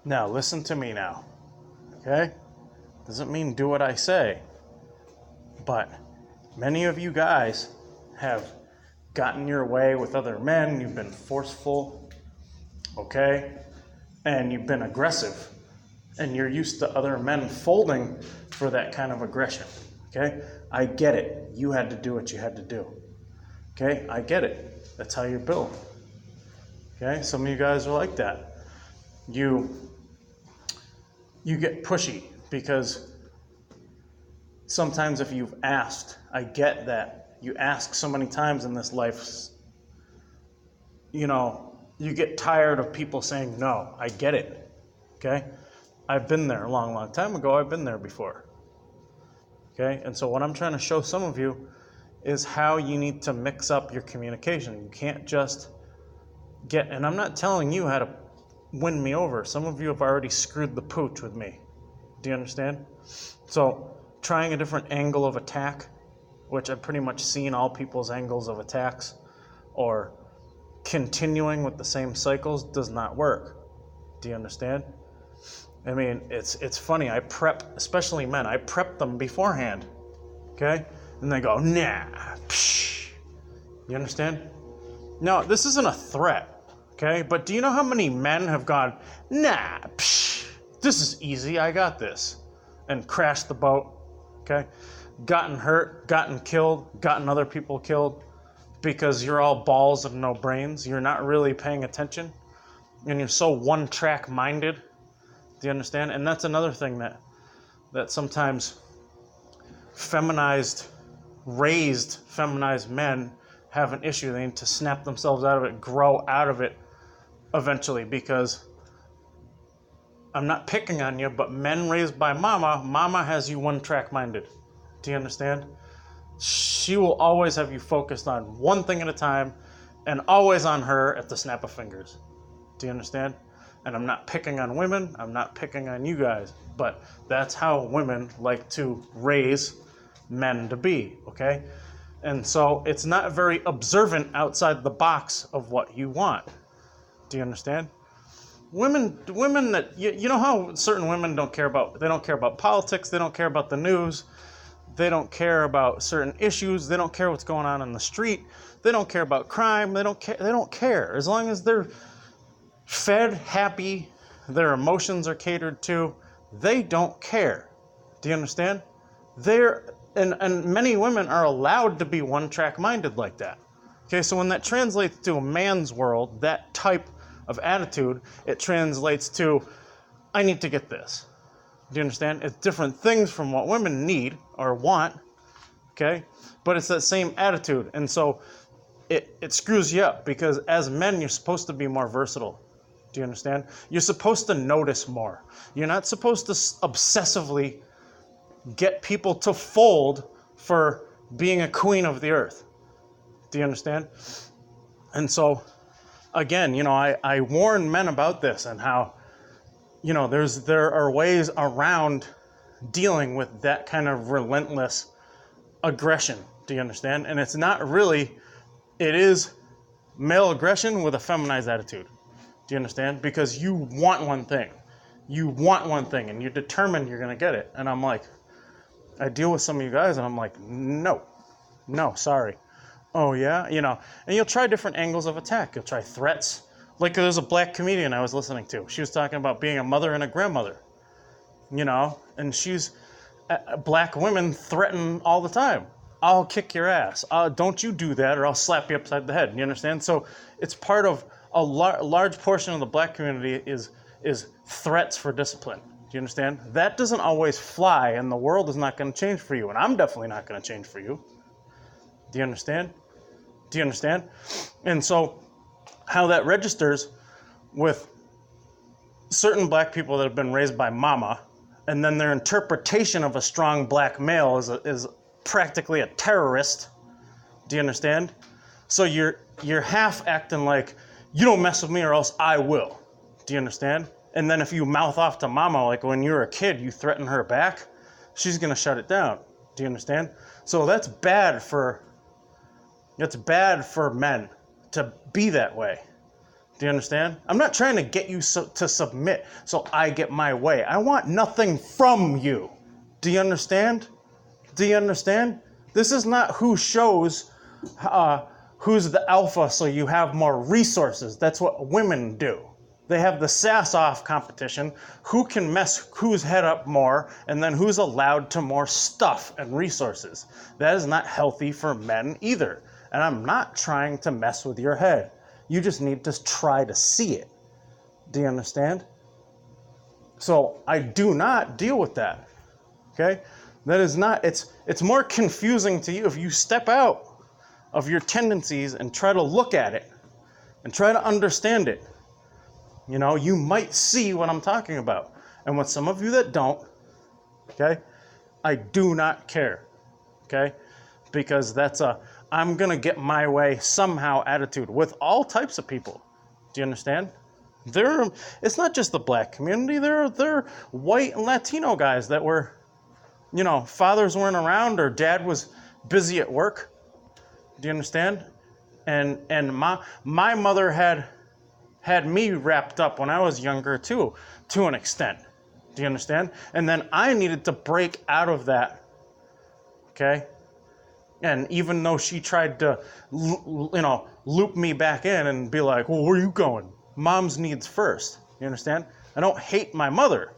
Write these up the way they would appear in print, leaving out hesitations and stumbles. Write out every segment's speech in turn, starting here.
Now, listen to me now, okay? Doesn't mean do what I say, but many of you guys have gotten your way with other men. You've been forceful, okay? And you've been aggressive. And you're used to other men folding for that kind of aggression, okay? I get it. You had to do what you had to do, okay? I get it. That's how you're built, okay? Some of you guys are like that. You get pushy because sometimes if you've asked, I get that. You ask so many times in this life, you get tired of people saying no. I get it, okay? I've been there a long, long time ago. I've been there before, okay? And so what I'm trying to show some of you is how you need to mix up your communication. You can't just and I'm not telling you how to win me over. Some of you have already screwed the pooch with me. Do you understand? So trying a different angle of attack, which I've pretty much seen all people's angles of attacks, or continuing with the same cycles does not work. Do you understand? I mean, it's funny. I prep, especially men, I prep them beforehand, okay? And they go, nah, psh. You understand? Now, this isn't a threat, okay? But do you know how many men have gone, nah, psh, this is easy, I got this, and crashed the boat, okay? Gotten hurt, gotten killed, gotten other people killed because you're all balls and no brains. You're not really paying attention, and you're so one-track minded. Do you understand? And that's another thing that sometimes raised feminized men have an issue. They need to snap themselves out of it, grow out of it eventually, because I'm not picking on you, but men raised by mama has you one-track minded. Do you understand? She will always have you focused on one thing at a time and always on her at the snap of fingers. Do you understand? And I'm not picking on women, I'm not picking on you guys, but that's how women like to raise men to be, okay? And so it's not very observant outside the box of what you want. Do you understand? Women that, you know how certain women don't care about politics, they don't care about the news, they don't care about certain issues, they don't care what's going on the street, they don't care about crime, they don't care. As long as they're fed, happy, their emotions are catered to, they don't care. Do you understand? And many women are allowed to be one-track minded like that. Okay, so when that translates to a man's world, that type of attitude, it translates to, I need to get this. Do you understand? It's different things from what women need or want, okay? But it's that same attitude. And so it screws you up, because as men, you're supposed to be more versatile. Do you understand? You're supposed to notice more. You're not supposed to obsessively get people to fold for being a queen of the earth. Do you understand? And so, again, I warn men about this and how, there are ways around dealing with that kind of relentless aggression. Do you understand? And it's not really, it is male aggression with a feminized attitude. Do you understand? Because you want one thing. You want one thing, and you're determined you're going to get it. And I'm like, I deal with some of you guys, and I'm like, no, sorry. Oh, yeah? And you'll try different angles of attack. You'll try threats. Like, there's a black comedian I was listening to. She was talking about being a mother and a grandmother, and black women threaten all the time. I'll kick your ass. Don't you do that, or I'll slap you upside the head. You understand? So it's part of a large portion of the black community is threats for discipline. Do you understand? That doesn't always fly, and the world is not going to change for you, and I'm definitely not going to change for you. Do you understand? And so how that registers with certain black people that have been raised by mama, and then their interpretation of a strong black male is practically a terrorist. Do you understand? So you're half acting like, you don't mess with me or else I will. Do you understand? And then if you mouth off to mama, like when you're a kid, you threaten her back, she's going to shut it down. Do you understand? So that's bad for men to be that way. Do you understand? I'm not trying to get you to submit so I get my way. I want nothing from you. Do you understand? Do you understand? This is not who shows who's the alpha so you have more resources. That's what women do. They have the sass-off competition. Who can mess whose head up more, and then who's allowed to more stuff and resources. That is not healthy for men either. And I'm not trying to mess with your head. You just need to try to see it. Do you understand? So I do not deal with that. Okay? That is not, it's more confusing to you if you step out of your tendencies and try to look at it and try to understand it. You know, you might see what I'm talking about. And with some of you that don't, okay, I do not care. Okay? Because that's a I'm going to get my way somehow attitude with all types of people. Do you understand? It's not just the black community. There are white and Latino guys that were, you know, fathers weren't around or dad was busy at work. Do you understand? And my mother had me wrapped up when I was younger too, to an extent. Do you understand? And then I needed to break out of that. Okay? And even though she tried to, you know, loop me back in and be like, well, where are you going? Mom's needs first. You understand? I don't hate my mother.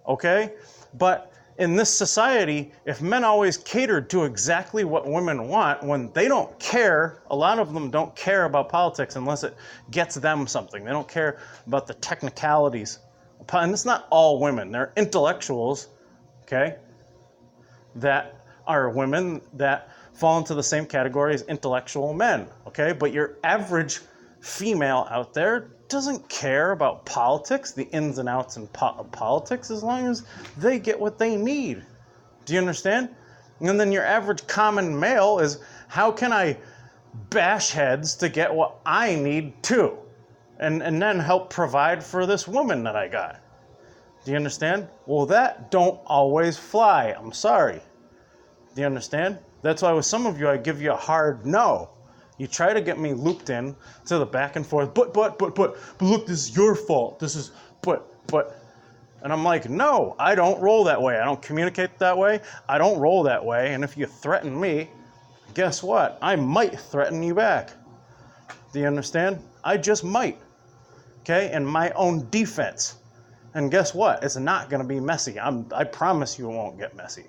Okay? But in this society, if men always catered to exactly what women want, when they don't care, a lot of them don't care about politics unless it gets them something. They don't care about the technicalities. And it's not all women. They're intellectuals, okay, that are women that fall into the same category as intellectual men, okay? But your average female out there doesn't care about politics, the ins and outs of politics, as long as they get what they need. Do you understand? And then your average common male is, how can I bash heads to get what I need too? And then help provide for this woman that I got. Do you understand? Well, that don't always fly. I'm sorry. Do you understand? That's why with some of you, I give you a hard no. You try to get me looped in to the back and forth, but look, this is your fault. This is, but. And I'm like, no, I don't roll that way. I don't communicate that way. I don't roll that way. And if you threaten me, guess what? I might threaten you back. Do you understand? I just might. Okay? In my own defense. And guess what? It's not going to be messy. I promise you it won't get messy.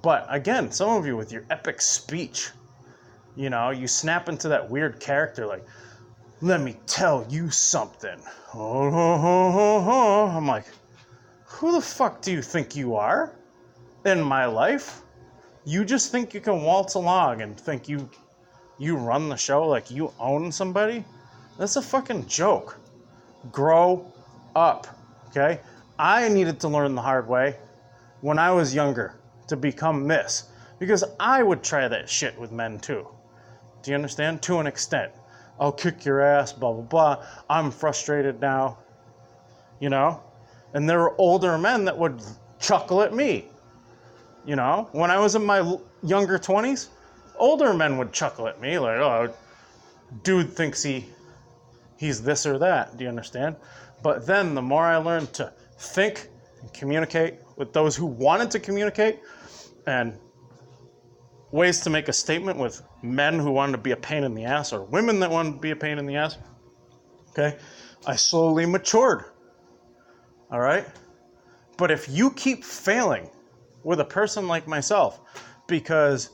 But again, some of you with your epic speech, you know, you snap into that weird character like, let me tell you something. I'm like, who the fuck do you think you are in my life? You just think you can waltz along and think you run the show like you own somebody? That's a fucking joke. Grow up, okay? I needed to learn the hard way when I was younger to become this, because I would try that shit with men too. Do you understand? To an extent. I'll kick your ass, blah, blah, blah. I'm frustrated now, you know? And there were older men that would chuckle at me, you know? When I was in my younger 20s, older men would chuckle at me like, oh, dude thinks he's this or that. Do you understand? But then the more I learned to think and communicate with those who wanted to communicate, and ways to make a statement with men who wanted to be a pain in the ass or women that wanted to be a pain in the ass, okay, I slowly matured, all right? But if you keep failing with a person like myself because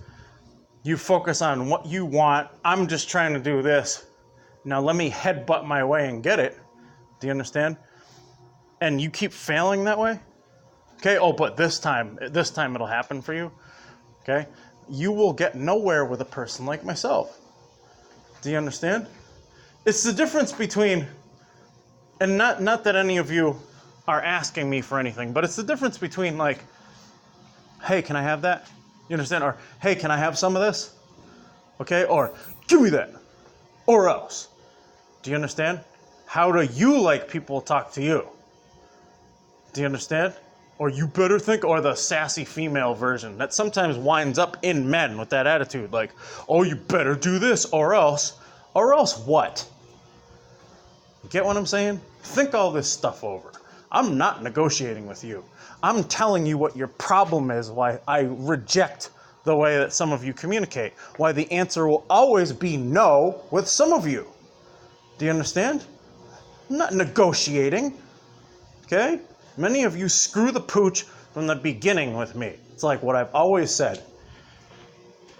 you focus on what you want, I'm just trying to do this, now let me headbutt my way and get it, do you understand? And you keep failing that way, okay, oh, but this time it'll happen for you, okay? You will get nowhere with a person like myself. Do you understand? It's the difference between, and not that any of you are asking me for anything, but it's the difference between like, hey, can I have that? You understand? Or, hey, can I have some of this? Okay? Or, give me that. Or else. Do you understand? How do you like people talk to you? Do you understand? Or you better think, or the sassy female version that sometimes winds up in men with that attitude, like, oh, you better do this, or else what? Get what I'm saying? Think all this stuff over. I'm not negotiating with you. I'm telling you what your problem is, why I reject the way that some of you communicate, why the answer will always be no with some of you. Do you understand? I'm not negotiating, okay? Many of you screw the pooch from the beginning with me. It's like what I've always said.